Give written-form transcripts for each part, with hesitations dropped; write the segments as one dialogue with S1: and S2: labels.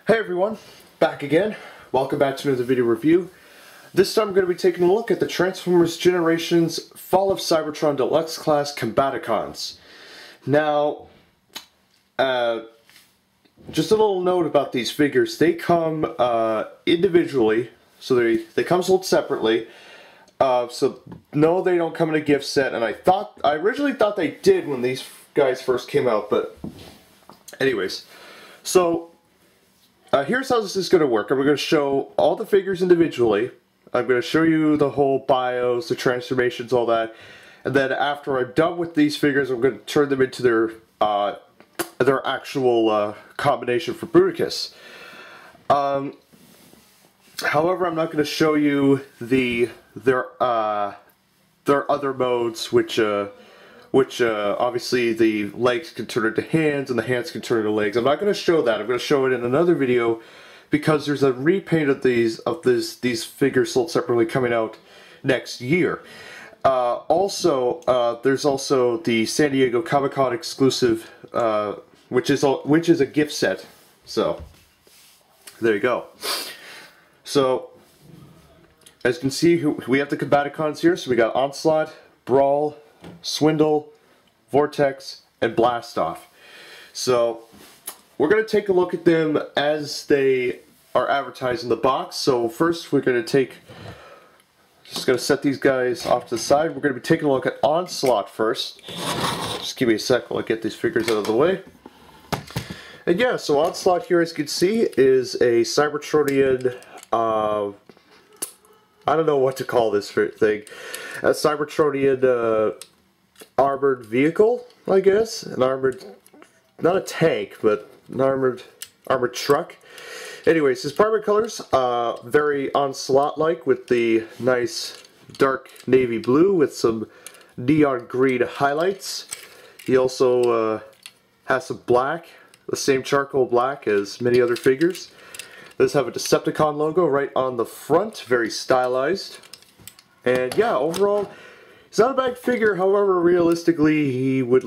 S1: Hey everyone, back again. Welcome back to another video review. This time I'm going to be taking a look at the Transformers Generations Fall of Cybertron Deluxe Class Combaticons. Now, just a little note about these figures. They come individually, so they come sold separately. So no, they don't come in a gift set, and I originally thought they did when these guys first came out, but anyways. So here's how this is going to work. I'm going to show all the figures individually. I'm going to show you the whole bios, the transformations, all that. And then after I'm done with these figures, I'm going to turn them into their actual combination for Bruticus. However, I'm not going to show you their other modes, which obviously the legs can turn into hands and the hands can turn into legs. I'm not going to show that. I'm going to show it in another video because there's a repaint of these figures sold separately coming out next year. There's also the San Diego Comic-Con exclusive, which is a gift set. So there you go. So as you can see, we have the Combaticons here. So we got Onslaught, Brawl, Swindle, Vortex, and Blastoff. So we're going to take a look at them as they are advertised in the box. So first we're going to just going to set these guys off to the side. We're going to be taking a look at Onslaught first. Just give me a sec while I get these figures out of the way. And yeah, so Onslaught here, as you can see, is a Cybertronian, I don't know what to call this thing. A Cybertronian armored vehicle, I guess. An armored, not a tank, but an armored truck. Anyways, his primary colors, very Onslaught-like with the nice dark navy blue with some neon green highlights. He also has some black, the same charcoal black as many other figures. Does have a Decepticon logo right on the front, very stylized. And yeah, overall, he's not a bad figure. However, realistically, he would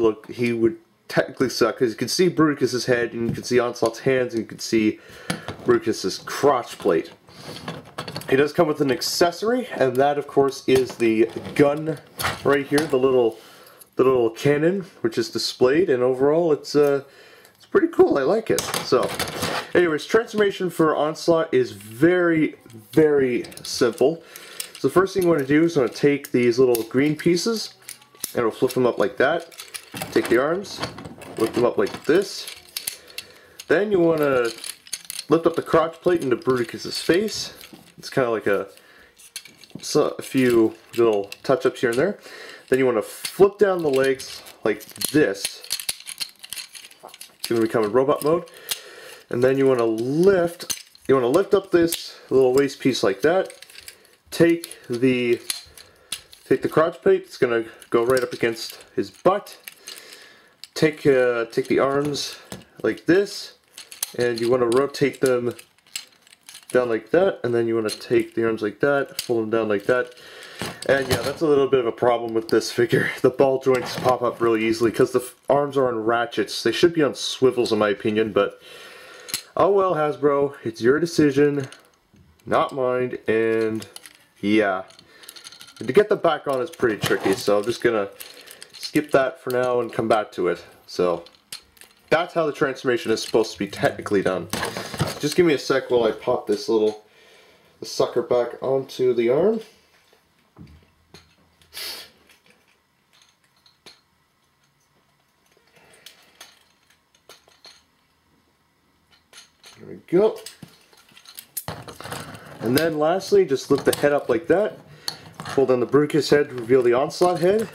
S1: technically suck, because you can see Bruticus' head, and you can see Onslaught's hands, and you can see Bruticus' crotch plate. He does come with an accessory, and that, of course, is the gun right here, the little cannon, which is displayed. And overall, it's pretty cool. I like it. So, anyways, transformation for Onslaught is very, very simple. So the first thing you want to do is you want to take these little green pieces and we'll flip them up like that. Take the arms, lift them up like this. Then you want to lift up the crotch plate into Bruticus' face. It's kind of like a few little touch-ups here and there. Then you want to flip down the legs like this. It's going to become in robot mode. And then you want to lift up this little waist piece like that. Take the crotch plate. It's going to go right up against his butt. Take the arms like this, and you want to rotate them down like that, and then you want to take the arms like that, fold them down like that. And yeah, that's a little bit of a problem with this figure. The ball joints pop up really easily because the arms are on ratchets. They should be on swivels in my opinion, but oh well, Hasbro, it's your decision, not mine. And yeah, and to get them back on is pretty tricky, so I'm just gonna skip that for now and come back to it. So that's how the transformation is supposed to be technically done. Just give me a sec while I pop this the sucker back onto the arm. There we go. And then lastly, just lift the head up like that. Pull down the Bruticus head to reveal the Onslaught head.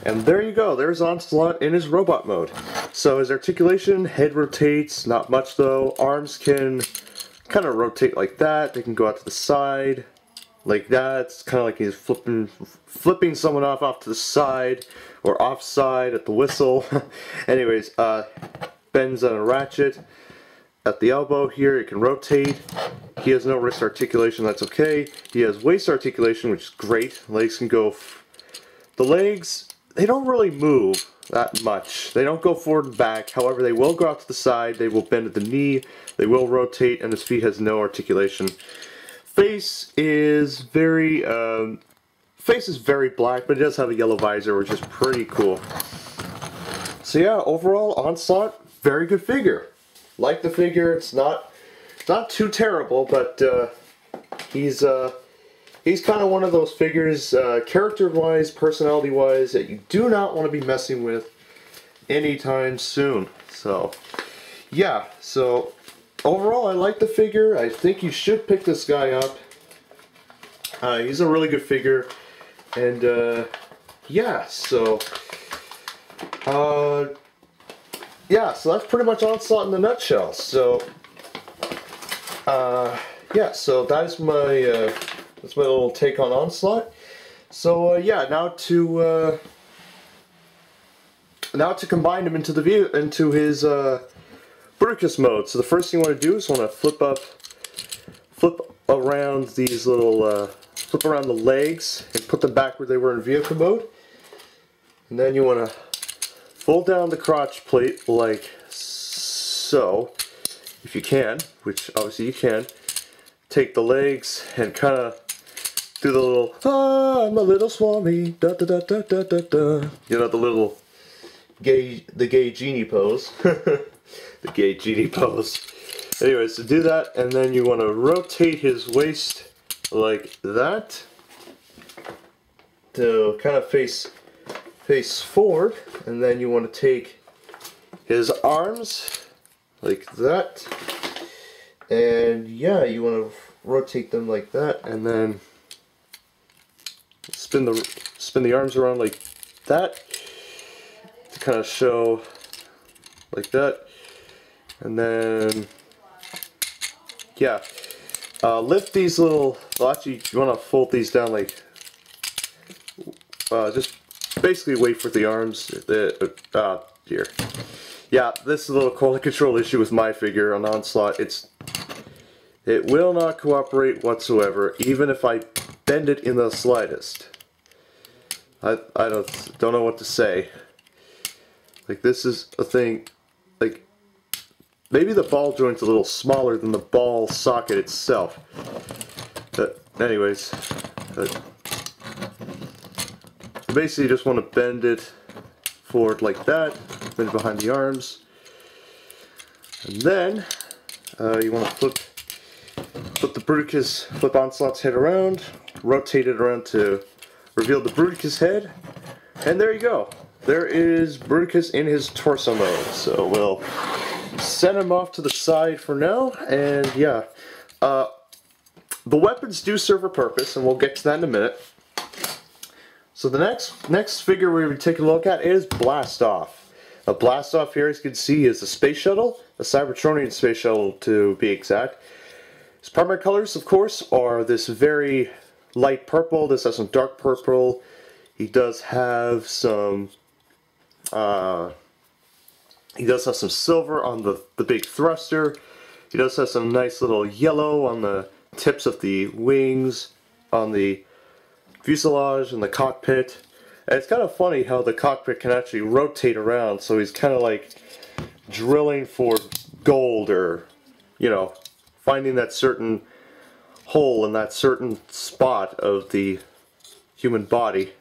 S1: And there you go, there's Onslaught in his robot mode. So his articulation, head rotates, not much though. Arms can kind of rotate like that. They can go out to the side, like that. It's kind of like he's flipping someone off to the side, or offside at the whistle. Anyways, bends on a ratchet. At the elbow here, it can rotate. He has no wrist articulation, that's okay. He has waist articulation, which is great. Legs can go... The legs, they don't really move. that much. They don't go forward and back. However, they will go out to the side. They will bend at the knee. They will rotate, and his feet has no articulation. Face is very black, but it does have a yellow visor, which is pretty cool. So yeah, overall, Onslaught, very good figure. Like the figure. It's not too terrible, but he's kind of one of those figures, character-wise, personality-wise, that you do not want to be messing with anytime soon. So, yeah. So, overall, I like the figure. I think you should pick this guy up. He's a really good figure. And, yeah, so... yeah, so that's pretty much Onslaught in a nutshell. So, yeah, so that's my little take on Onslaught. So yeah, now to combine him into his Bruticus mode. So the first thing you want to do is flip around these little flip around the legs and put them back where they were in vehicle mode. And then you want to fold down the crotch plate like so, if you can, which obviously you can. Take the legs and kind of do the little, I'm a little swami, da da da da da da da. You know, the gay genie pose. The gay genie pose. Anyways, so do that, and then you want to rotate his waist like that to kind of face forward, and then you want to take his arms like that, and yeah, you want to rotate them like that, and then spin the arms around like that to kind of show like that, and then yeah, lift these little. Well, actually, you want to fold these down like just basically wait for the arms. Here. Yeah, this is a little quality control issue with my figure on Onslaught. It will not cooperate whatsoever, even if I bend it in the slightest. I don't know what to say. Like, this is a thing, like, maybe the ball joint's a little smaller than the ball socket itself. But anyways, basically you just want to bend it forward like that, bend it behind the arms, and then you want to flip Onslaught's head around, rotate it around to reveal the Bruticus head, and there you go. There is Bruticus in his torso mode. So we'll send him off to the side for now, and yeah, the weapons do serve a purpose, and we'll get to that in a minute. So the next figure we're going to be taking a look at is Blastoff. A Blastoff here, as you can see, is a space shuttle, a Cybertronian space shuttle to be exact. His primary colors, of course, are this very light purple. This has some dark purple. He does have some silver on the big thruster. He does have some nice little yellow on the tips of the wings, on the fuselage and the cockpit. And it's kind of funny how the cockpit can actually rotate around, so he's kind of like drilling for gold, or, you know, finding that certain hole in that certain spot of the human body.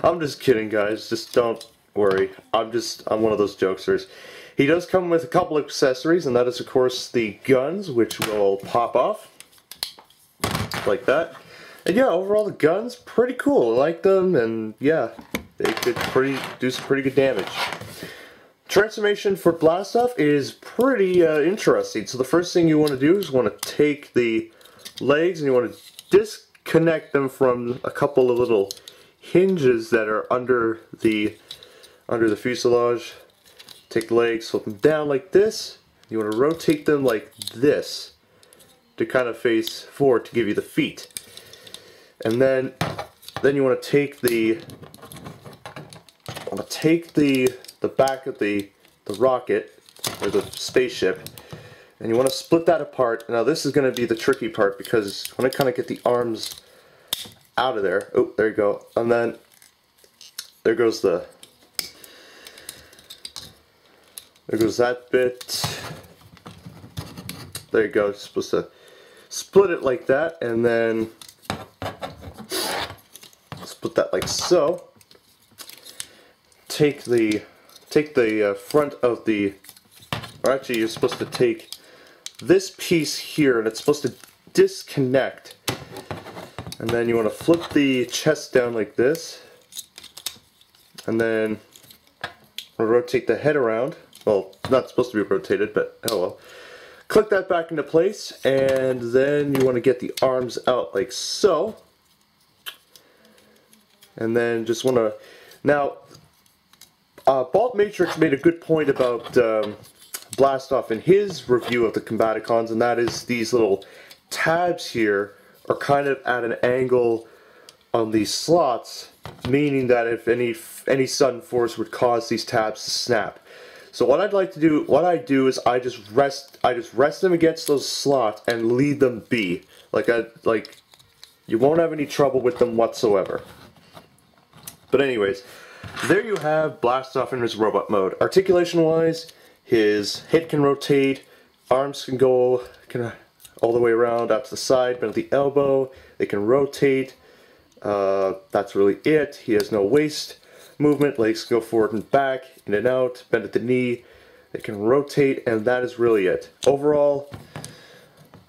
S1: I'm just kidding, guys, just don't worry. I'm one of those jokesters. He does come with a couple of accessories, and that is, of course, the guns, which will pop off like that. And yeah, overall the guns, pretty cool. I like them, and yeah, they could do some pretty good damage. Transformation for Blastoff is pretty interesting. So the first thing you want to do is you want to take the legs and you want to disconnect them from a couple of little hinges that are under the fuselage. Take the legs, flip them down like this. You want to rotate them like this to kind of face forward to give you the feet. And then you want to take the back of the rocket, or the spaceship, and you want to split that apart. Now this is going to be the tricky part, because you want to kind of get the arms out of there. Oh, there you go. And then there goes the There goes that bit. There you go. You're supposed to split it like that, and then split that like so. Take the front of the, or actually you're supposed to take this piece here, and it's supposed to disconnect. And then you want to flip the chest down like this, and then rotate the head around. Well, it's not supposed to be rotated, but oh well. Click that back into place, and then you want to get the arms out like so. And then just want to, now, Balt Matrix made a good point about Blastoff in his review of the Combaticons, and that is these little tabs here are kind of at an angle on these slots, meaning that if any sudden force would cause these tabs to snap. So what I'd like to do, what I do is I just rest them against those slots and leave them be. Like you won't have any trouble with them whatsoever. But anyways, there you have Blastoff in his robot mode. Articulation wise, his head can rotate, arms can go all the way around out to the side, bend at the elbow, they can rotate. That's really it. He has no waist movement, legs go forward and back, in and out, bend at the knee, they can rotate, and that is really it. Overall,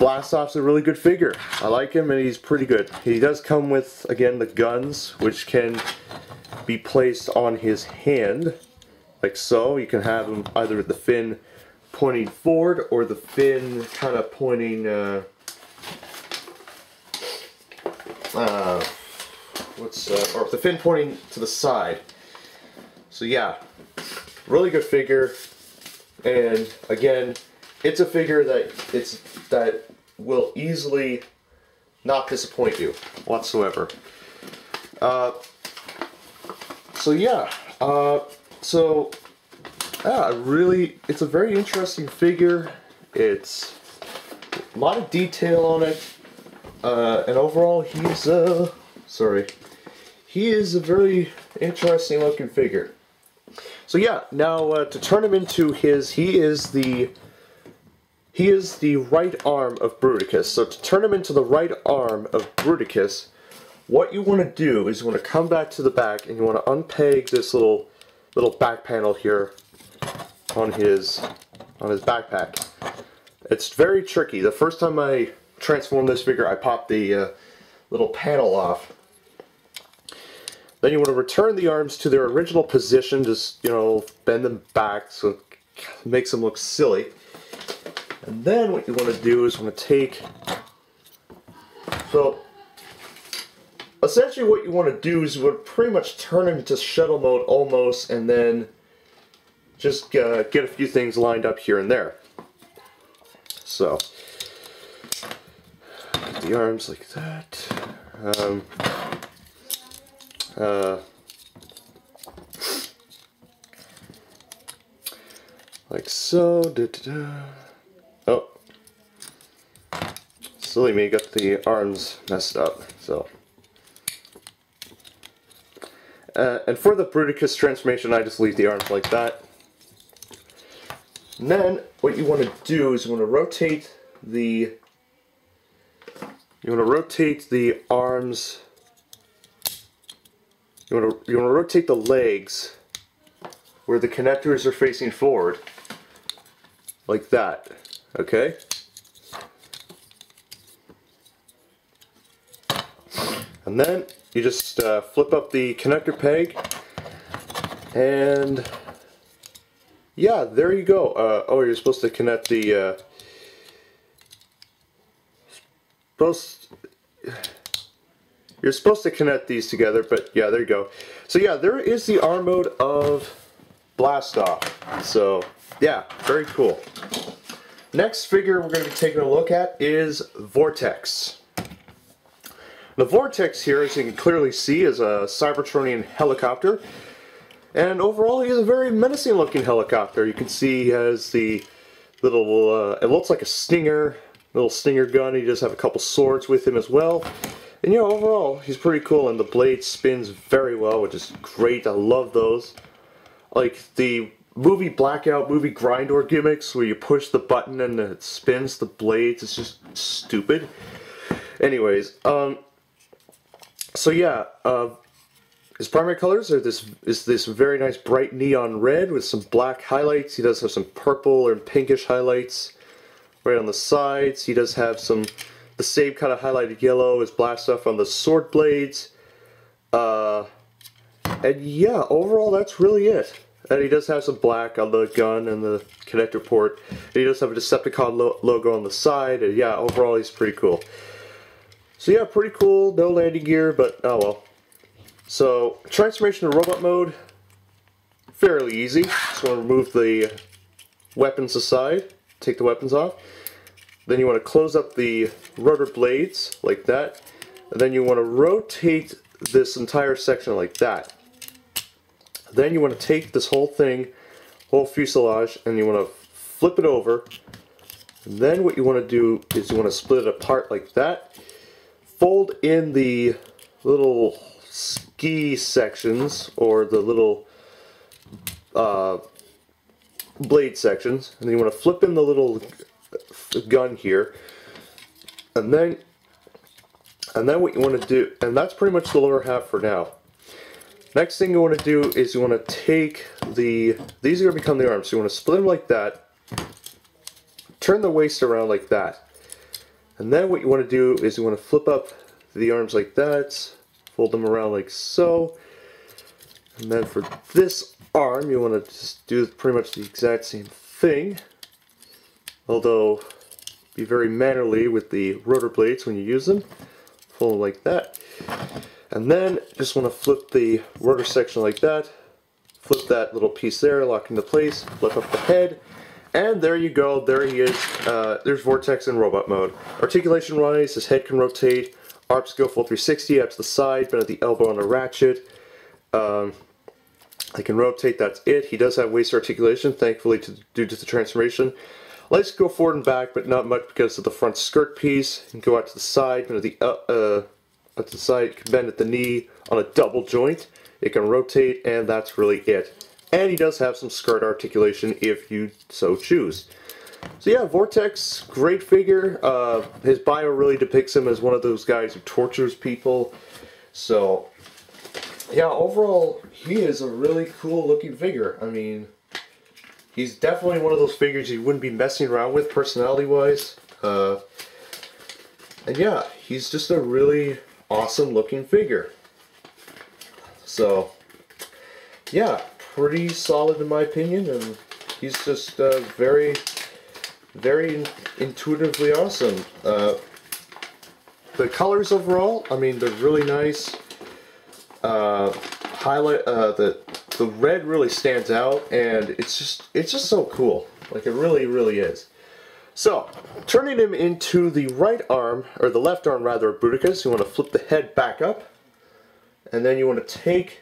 S1: Blastoff's a really good figure. I like him, and he's pretty good. He does come with, again, the guns, which can be placed on his hand, like so. You can have him either with the fin pointing forward, or the fin kind of pointing, or the fin pointing to the side. So yeah, really good figure, and again, it's a figure that will easily not disappoint you whatsoever. Really, it's a very interesting figure. It's a lot of detail on it, and overall, he is a very interesting looking figure. So yeah, now to turn him into he is the right arm of Bruticus. So to turn him into the right arm of Bruticus, what you want to do is you want to come back to the back, and you want to unpeg this little back panel here on his backpack. It's very tricky. The first time I transformed this figure, I popped the little panel off. Then you want to return the arms to their original position, just, bend them back so it makes them look silly. And then what you want to do is essentially what you want to do is you want to pretty much turn him into shuttle mode almost, and then just get a few things lined up here and there. So, get the arms like that. Like so. Oh, silly me, got the arms messed up. So, and for the Bruticus transformation, I just leave the arms like that. And then what you want to do is you want to rotate the arms. You want to rotate the legs where the connectors are facing forward, like that. Okay. And then you just flip up the connector peg, and yeah, there you go. Oh, you're supposed to connect the you're supposed to connect these together, but yeah, there you go. So yeah, there is the arm mode of Blastoff. So yeah, very cool. Next figure we're going to be taking a look at is Vortex. The Vortex here, as you can clearly see, is a Cybertronian helicopter. And overall, he is a very menacing looking helicopter. You can see he has the little, it looks like a stinger, little stinger gun. He does have a couple swords with him as well. And you know, overall, he's pretty cool, and the blade spins very well, which is great. I love those. Like, the movie blackout, movie grindor gimmicks where you push the button and it spins the blades. It's just stupid. Anyways, so yeah, his primary colors are this very nice bright neon red with some black highlights. He does have some purple or pinkish highlights right on the sides. He does have the same kind of highlighted yellow as Blastoff on the sword blades. And yeah, overall that's really it. And he does have some black on the gun and the connector port. And he does have a Decepticon logo on the side. And yeah, overall he's pretty cool. So yeah, pretty cool. No landing gear, but oh well. So, transformation to robot mode, fairly easy. Just want to remove the weapons aside, take the weapons off. Then you want to close up the rotor blades, like that. And then you want to rotate this entire section like that. Then you want to take this whole thing, whole fuselage, and you want to flip it over. And then what you want to do is you want to split it apart like that. Fold in the little ski sections, or the little blade sections, and then you want to flip in the little gun here, and then what you want to do, and that's pretty much the lower half for now. Next thing you want to do is you want to take these are going to become the arms, so you want to split them like that, turn the waist around like that, and then what you want to do is you want to flip up the arms like that, fold them around like so, and then for this arm you want to just do pretty much the exact same thing, although be very mannerly with the rotor blades when you use them. Fold them like that, and then just want to flip the rotor section like that, flip that little piece there, lock into place, flip up the head, and there you go, there he is. There's Vortex in robot mode. Articulation wise, his head can rotate. Arms go full 360 up to the side, but at the elbow on a ratchet. I can rotate, that's it. He does have waist articulation, thankfully, due to the transformation. Legs go forward and back, but not much because of the front skirt piece. You can go out to the side, but at the side, you can bend at the knee on a double joint. It can rotate, and that's really it. And he does have some skirt articulation if you so choose. So yeah, Vortex, great figure. His bio really depicts him as one of those guys who tortures people. So yeah, overall, he is a really cool looking figure. I mean, he's definitely one of those figures you wouldn't be messing around with personality wise. And yeah, he's just a really awesome looking figure. So yeah, pretty solid in my opinion, and he's just very intuitively awesome. The colors overall, I mean, they're really nice. Highlight the red really stands out, and it's just so cool. Like, it really is. So, turning him into the right arm, or the left arm rather, of Bruticus, you want to flip the head back up, and then you want to take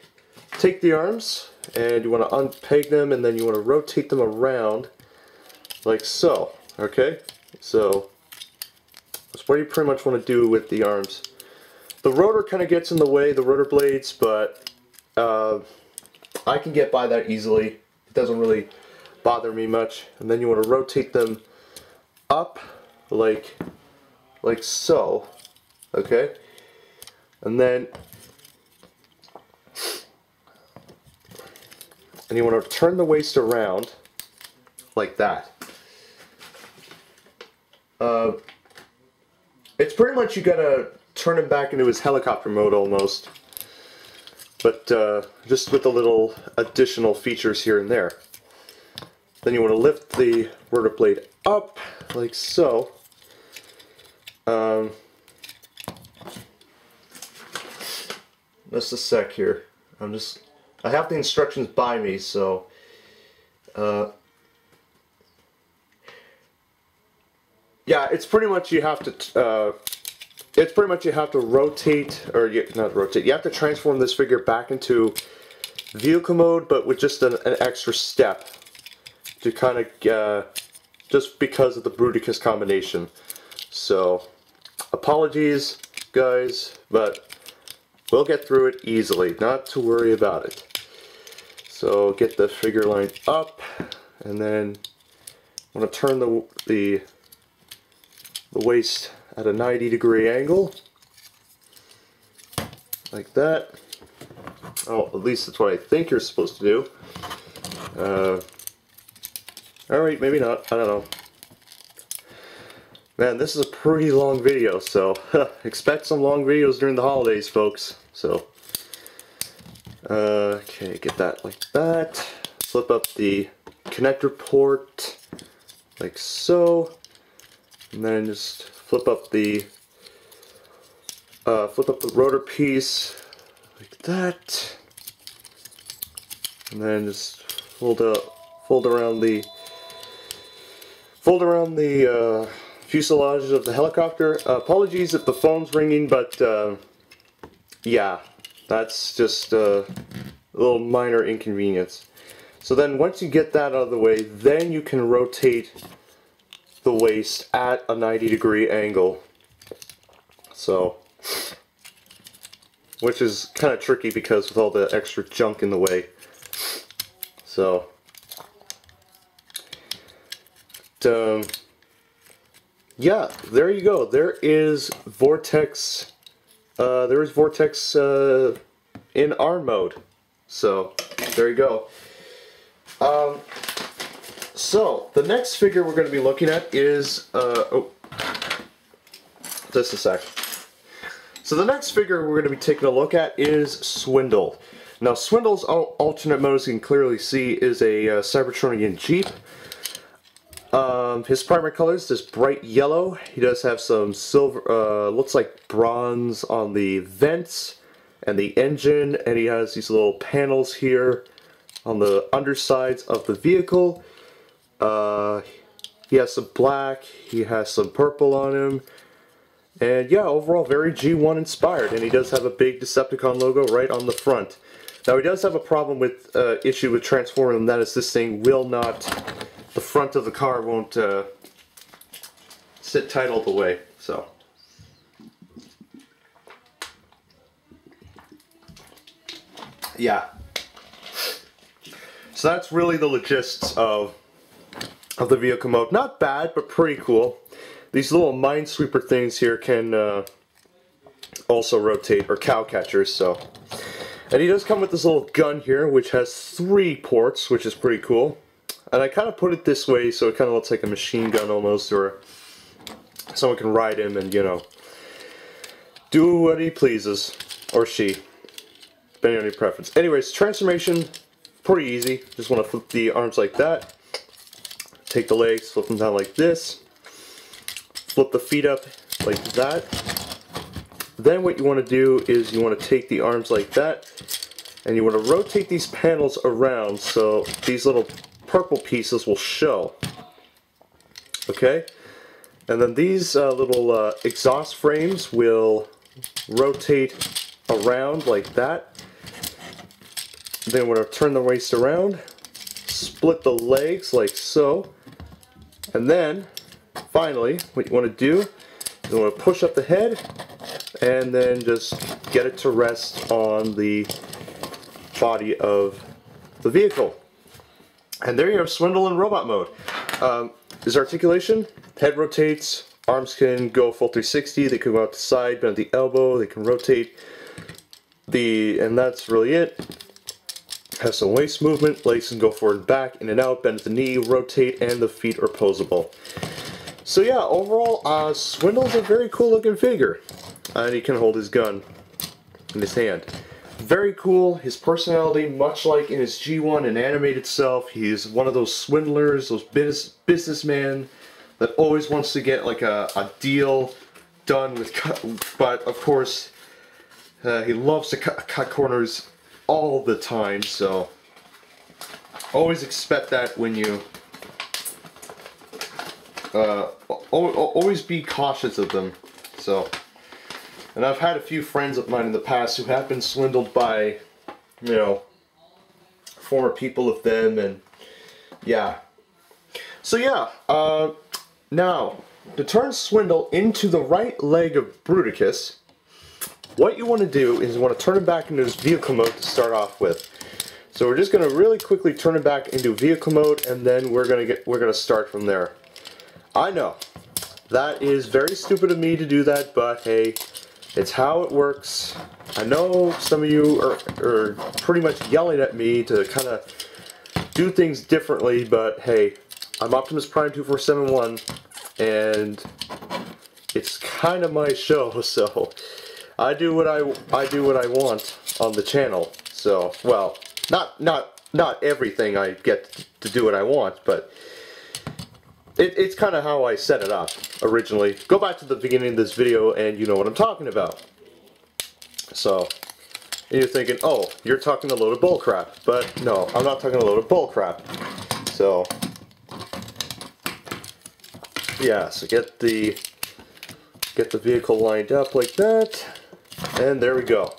S1: the arms, and you want to unpeg them, and then you want to rotate them around, like so. Okay, so that's what you pretty much want to do with the arms. The rotor kind of gets in the way, the rotor blades, but I can get by that easily. It doesn't really bother me much. And then you want to rotate them up like so. Okay, and then you want to turn the waist around like that. It's pretty much, you gotta turn him back into his helicopter mode almost, but just with a little additional features here and there. Then you want to lift the rotor blade up like so. Just a sec here. I have the instructions by me, so yeah, it's pretty much you have to rotate, or not rotate. You have to transform this figure back into vehicle mode, but with just an extra step to kind of just because of the Bruticus combination. So apologies, guys, but we'll get through it easily. Not to worry about it. So get the figure lined up, and then I'm going to turn the waist at a 90-degree angle, like that. Oh, at least that's what I think you're supposed to do. Alright, maybe not. I don't know. Man, this is a pretty long video, so expect some long videos during the holidays, folks. So, okay, get that like that. Flip up the connector port, like so. And then just flip up the rotor piece, like that. And then just fold around the fuselage of the helicopter. Apologies if the phone's ringing, but yeah, that's just a little minor inconvenience. So then once you get that out of the way, then you can rotate the waist at a 90-degree angle. So, which is kind of tricky because with all the extra junk in the way. So, yeah, there you go. There is Vortex. There is Vortex in ARM mode. So there you go. So the next figure we're going to be looking at is oh, just a sec. So the next figure we're going to be taking a look at is Swindle. Now Swindle's alternate mode, as you can clearly see, is a Cybertronian Jeep. His primary color is this bright yellow. He does have some silver, looks like bronze on the vents and the engine, and he has these little panels here on the undersides of the vehicle. He has some black, he has some purple on him, and yeah, overall very G1 inspired, and he does have a big Decepticon logo right on the front. Now he does have a problem with, issue with transforming him, that is this thing will not, the front of the car won't sit tight all the way, so. Yeah. So that's really the logistics of the vehicle mode. Not bad, but pretty cool. These little minesweeper things here can also rotate, or cow catchers, so. And he does come with this little gun here, which has 3 ports, which is pretty cool. And I kind of put it this way so it kind of looks like a machine gun almost, or someone can ride him and, you know, do what he pleases, or she, depending on your preference. Anyways, transformation, pretty easy. Just want to flip the arms like that, take the legs, flip them down like this, flip the feet up like that. Then what you want to do is you want to take the arms like that, and you want to rotate these panels around so these little purple pieces will show. Okay? And then these little exhaust frames will rotate around like that. Then we're going to turn the waist around, split the legs like so, and then finally what you want to do is you want to push up the head and then just get it to rest on the body of the vehicle. And there you have Swindle in robot mode. His articulation, head rotates, arms can go full 360, they can go out to the side, bend at the elbow, they can rotate, and that's really it. Has some waist movement, legs can go forward and back, in and out, bend at the knee, rotate, and the feet are posable. So yeah, overall, Swindle's a very cool looking figure. And he can hold his gun in his hand. Very cool. His personality, much like in his G1 and animated self, he's one of those swindlers, those businessmen that always wants to get like a deal done with, but of course he loves to cut corners all the time, so always expect that when you always be cautious of them. So, and I've had a few friends of mine in the past who have been swindled by, you know, former people of them, and yeah. So yeah, now, to turn Swindle into the right leg of Bruticus, what you want to do is you want to turn him back into his vehicle mode to start off with. So we're just gonna really quickly turn it back into vehicle mode, and then we're gonna start from there. I know that is very stupid of me to do that, but hey, it's how it works. I know some of you are pretty much yelling at me to kind of do things differently, but hey, I'm Optimus Prime 2471, and it's kind of my show, so I do what I want on the channel. So, well, not everything I get to do what I want, but it's kind of how I set it up originally. Go back to the beginning of this video and you know what I'm talking about. So, and you're thinking, oh, you're talking a load of bullcrap. But no, I'm not talking a load of bullcrap. So, yeah, so get the vehicle lined up like that, and there we go.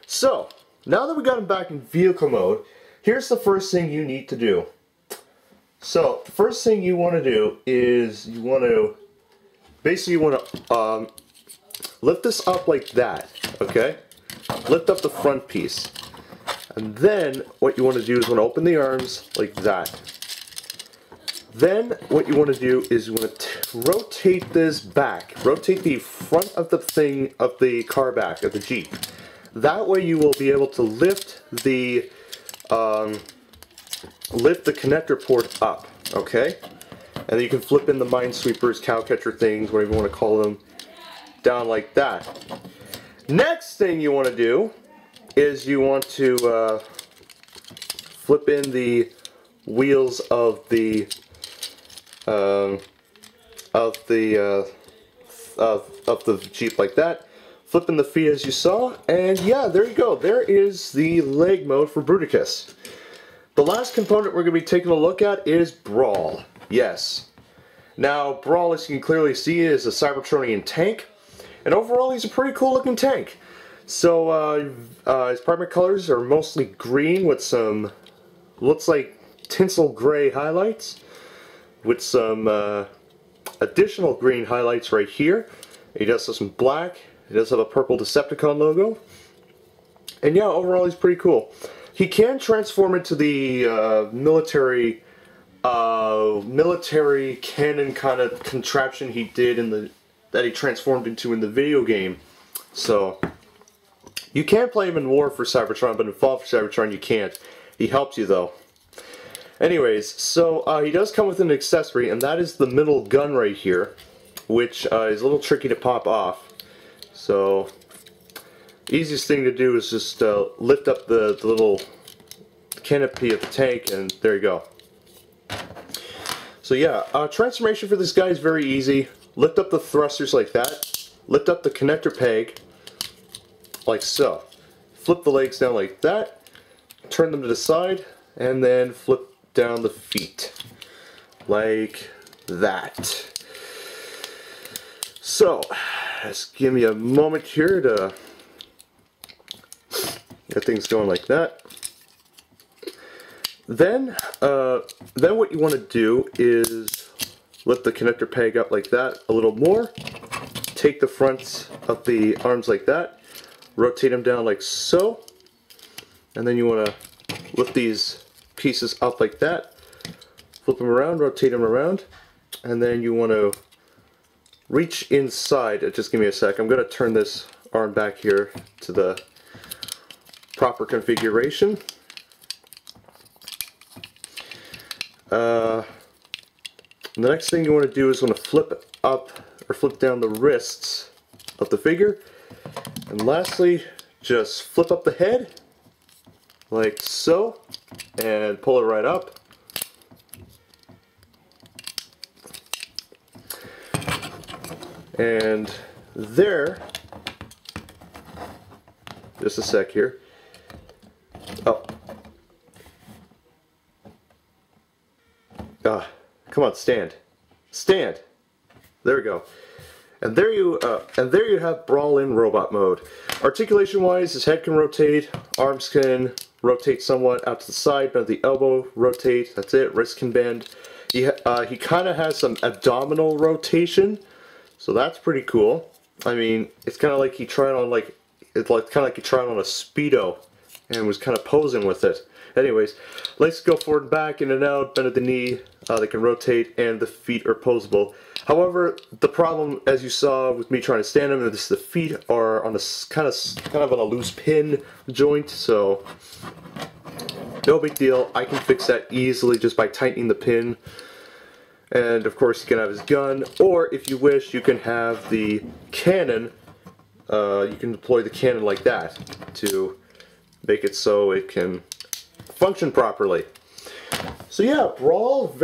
S1: So, now that we got him back in vehicle mode, here's the first thing you need to do. So, the first thing you want to do is you want to lift this up like that, okay? Lift up the front piece. And then what you want to do is you want to open the arms like that. Then what you want to do is you want to rotate this back. Rotate the front of the thing, of the car back, of the Jeep. That way you will be able to lift the connector port up, okay? And then you can flip in the minesweepers, cow catcher things, whatever you want to call them, down like that. Next thing you want to do is you want to flip in the wheels of the Jeep like that. Flip in the feet as you saw, and yeah, there you go. There is the leg mode for Bruticus. The last component we're going to be taking a look at is Brawl. Yes. Now, Brawl, as you can clearly see, is a Cybertronian tank, and overall he's a pretty cool looking tank. So, his primary colors are mostly green with some, looks like tinsel gray highlights, with some additional green highlights right here. He does have some black. He does have a purple Decepticon logo. And yeah, overall he's pretty cool. He can transform into the military cannon kind of contraption he did that he transformed into in the video game. So you can play him in War for Cybertron, but in Fall for Cybertron you can't. He helps you though. Anyways, so he does come with an accessory, and that is the middle gun right here, which is a little tricky to pop off. So, easiest thing to do is just lift up the little canopy of the tank, and there you go. So yeah, transformation for this guy is very easy. Lift up the thrusters like that. Lift up the connector peg, like so. Flip the legs down like that. Turn them to the side, and then flip down the feet like that. So just give me a moment here to get things going like that. Then what you want to do is lift the connector peg up like that a little more. Take the fronts of the arms like that, rotate them down like so, and then you want to lift these pieces up like that, flip them around, rotate them around, and then you want to reach inside. Just give me a sec. I'm going to turn this arm back here to the proper configuration. The next thing you want to do is want to flip up or flip down the wrists of the figure, and lastly just flip up the head like so, and pull it right up. And there, just a sec here. Oh. Come on, stand. Stand. There we go. And there you have Brawl in robot mode. Articulation wise, his head can rotate, arms can rotate somewhat out to the side, but the elbow rotate, that's it, wrist can bend. He kind of has some abdominal rotation, so that's pretty cool. I mean, it's kind of like he tried on he tried on a Speedo and was kind of posing with it. anyways, legs go forward and back, in and out, bend at the knee, they can rotate, and the feet are posable. However, the problem, as you saw with me trying to stand them, is the feet are on a kind of on a loose pin joint, so no big deal. I can fix that easily just by tightening the pin. And of course, you can have his gun, or if you wish, you can have the cannon. You can deploy the cannon like that to make it so it can function properly. So yeah, Brawl,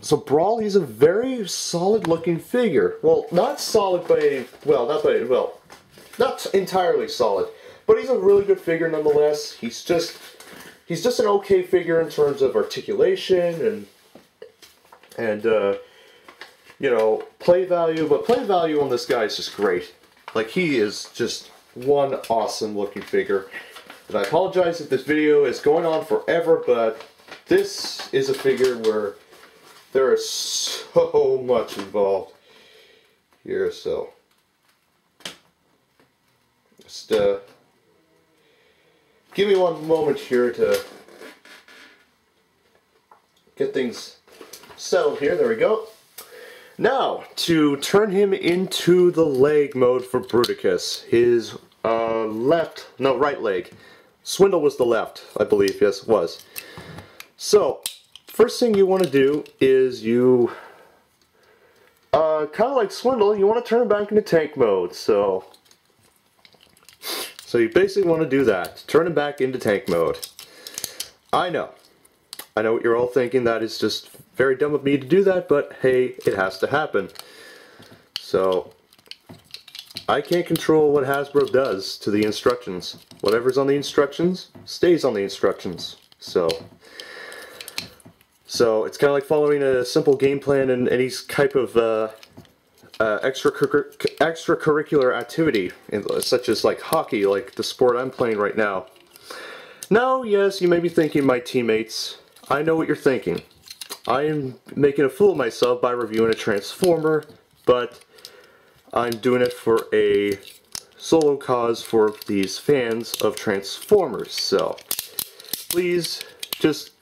S1: so Brawl, he's a very solid looking figure. Well, not solid by, not entirely solid, but he's a really good figure nonetheless. He's just an okay figure in terms of articulation and you know, play value, but play value on this guy is just great. Like, he is just one awesome looking figure. And I apologize if this video is going on forever, but this is a figure where there is so much involved here, so just give me one moment here to get things settled here. There we go. Now, to turn him into the leg mode for Bruticus, his right leg. Swindle was the left, I believe, yes it was. So, first thing you want to do is you, kind of like Swindle, you want to turn him back into tank mode, so you basically want to do that, turn him back into tank mode. I know what you're all thinking, that is just very dumb of me to do that, but hey, it has to happen. So, I can't control what Hasbro does to the instructions. Whatever's on the instructions stays on the instructions. So it's kind of like following a simple game plan in any type of extracurricular activity, such as like hockey, like the sport I'm playing right now. Now, yes, you may be thinking, my teammates, I know what you're thinking. I am making a fool of myself by reviewing a Transformer, but I'm doing it for a solo cause for these fans of Transformers, so please, just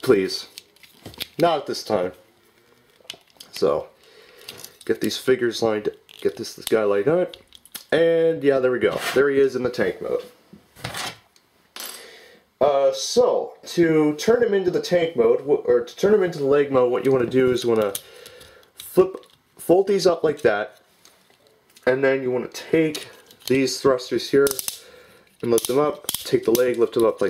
S1: please, not at this time. So, get these figures lined, get this guy lined up, and yeah, there we go. There he is in the tank mode. So, to turn him into the tank mode, or to turn him into the leg mode, what you want to do is you want to fold these up like that, and then you want to take these thrusters here and lift them up, take the leg, lift them up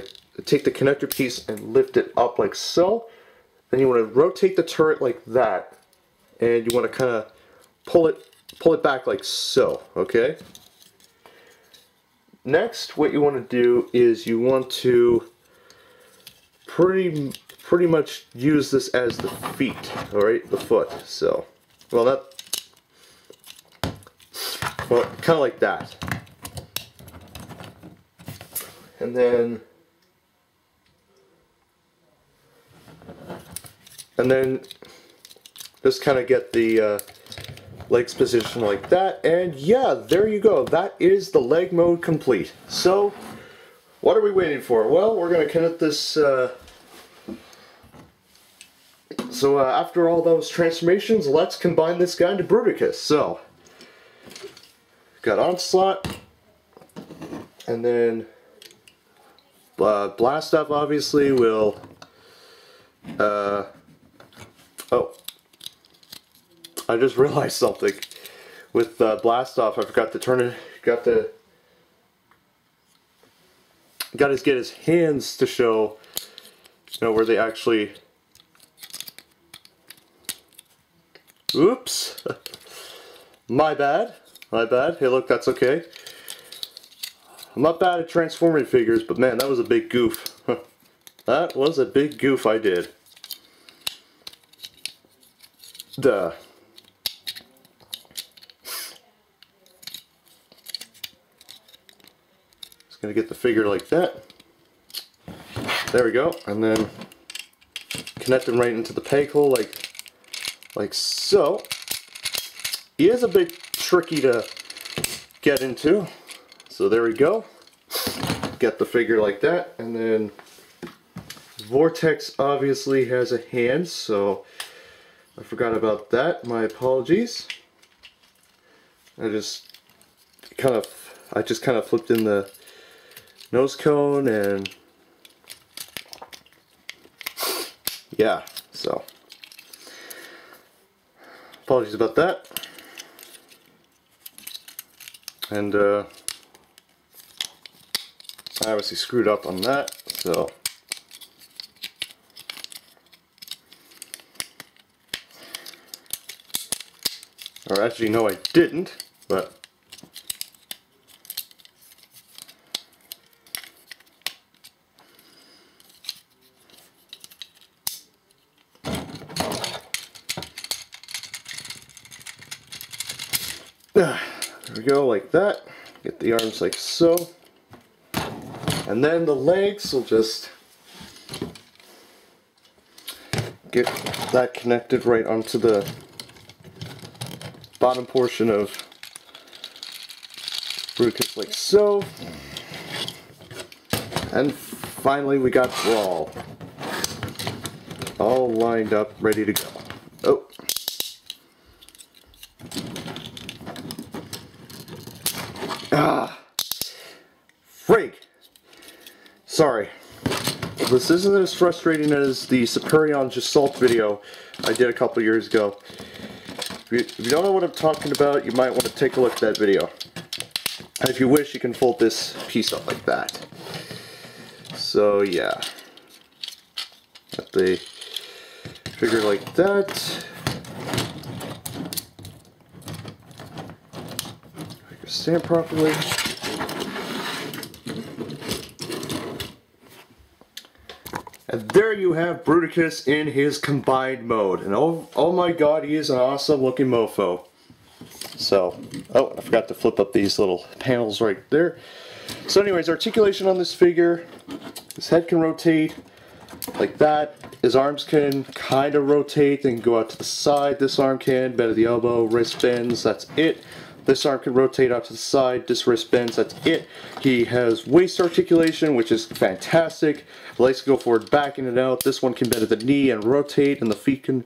S1: take the connector piece and lift it up like so. Then you want to rotate the turret like that, and you want to kind of pull it back like so, okay? Next, what you want to do is you want to pretty much use this as the feet, alright, the foot, so, well, kind of like that. And then just kind of get the legs positioned like that, and yeah, there you go. That is the leg mode complete. So, what are we waiting for? Well, we're going to connect this, after all those transformations, let's combine this guy into Bruticus. So, got Onslaught, and then Blastoff obviously will, oh, I just realized something. With Blastoff, I forgot to turn it, got to get his hands to show, you know, where they actually, oops, my bad, hey look, that's okay. I'm not bad at transforming figures, but man, that was a big goof. That was a big goof I did. Duh. Just gonna get the figure like that. There we go, and then connect them right into the peg hole like so. He is a bit tricky to get into, so there we go. get the figure like that, and then Vortex obviously has a hand, so I forgot about that. My apologies. I just kind of flipped in the nose cone, and yeah, so apologies about that. And I obviously screwed up on that, so or actually no, I didn't, but there we go, like that. Get the arms like so. And then the legs will just get that connected right onto the bottom portion of Bruticus like so. And finally we got Brawl. All lined up, ready to go. Oh. Ah. Frig. Sorry. This isn't as frustrating as the Superion Assault video I did a couple years ago. If you don't know what I'm talking about, you might want to take a look at that video. And if you wish, you can fold this piece up like that. So yeah. Got the figure like that. Stand properly. And there you have Bruticus in his combined mode. And oh my god, he is an awesome looking mofo. So, oh, I forgot to flip up these little panels right there. So anyways, articulation on this figure. His head can rotate like that. His arms can kind of rotate and go out to the side. This arm can, bend at the elbow, wrist bends, that's it. This arm can rotate out to the side, this wrist bends, that's it. He has waist articulation, which is fantastic. Legs go forward, back, in and out. This one can bend at the knee and rotate, and the feet can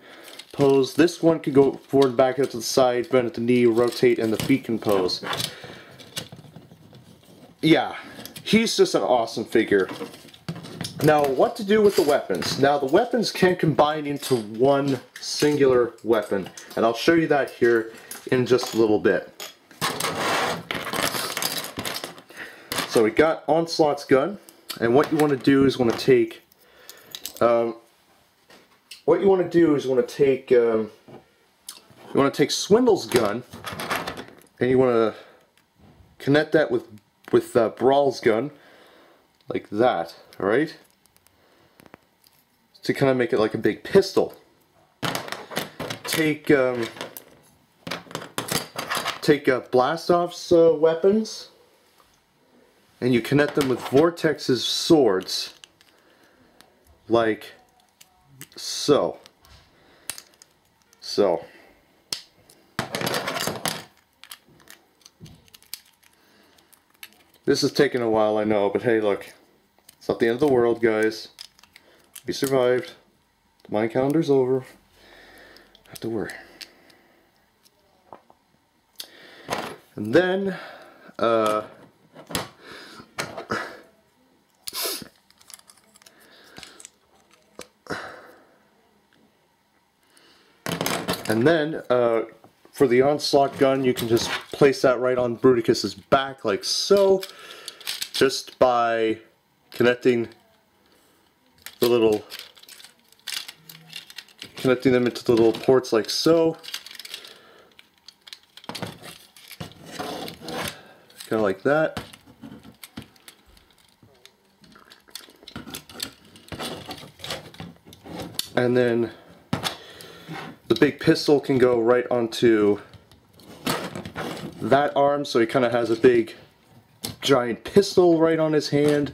S1: pose. This one can go forward, back, out to the side, bend at the knee, rotate, and the feet can pose. Yeah, he's just an awesome figure. Now, what to do with the weapons? Now, the weapons can combine into one singular weapon, and I'll show you that here in just a little bit. So we got Onslaught's gun, and what you want to do is take Swindle's gun, and you want to connect that with Brawl's gun, like that. All right, to kind of make it like a big pistol. Take Blastoff's weapons, and you connect them with Vortex's swords, like so. This is taking a while, I know, but hey, look, it's not the end of the world, guys. We survived. The mine calendar's over. Don't have to worry. And then, for the Onslaught gun, you can just place that right on Bruticus's back, like so, just by connecting them into the little ports, like so. Kind of like that. And then the big pistol can go right onto that arm, so he kind of has a big giant pistol right on his hand.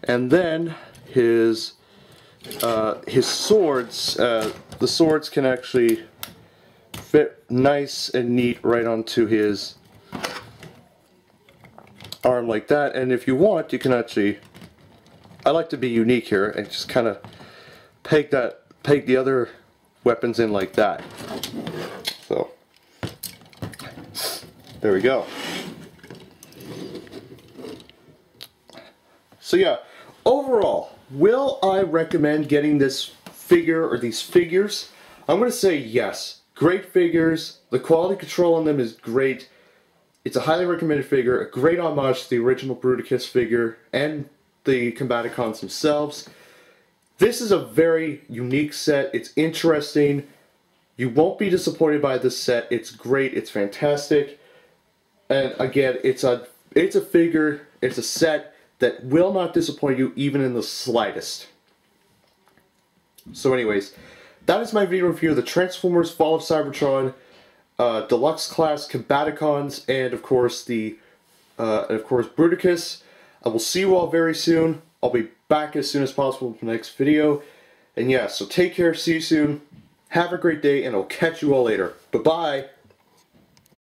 S1: And then his swords, the swords can actually fit nice and neat right onto his arm like that, and if you want, you can actually, I like to be unique here and just kind of peg the other weapons in like that. So there we go. So yeah, overall, will I recommend getting this figure or these figures? I'm going to say yes. Great figures. The quality control on them is great. It's a highly recommended figure, a great homage to the original Bruticus figure and the Combaticons themselves. This is a very unique set. It's interesting. You won't be disappointed by this set. It's great. It's fantastic. And again, it's a figure, it's a set that will not disappoint you even in the slightest. So anyways, that is my video review of the Transformers Fall of Cybertron Deluxe Class Combaticons, and of course Bruticus. I will see you all very soon. I'll be back as soon as possible for the next video. And yeah, so take care, see you soon, have a great day, and I'll catch you all later. Bye-bye!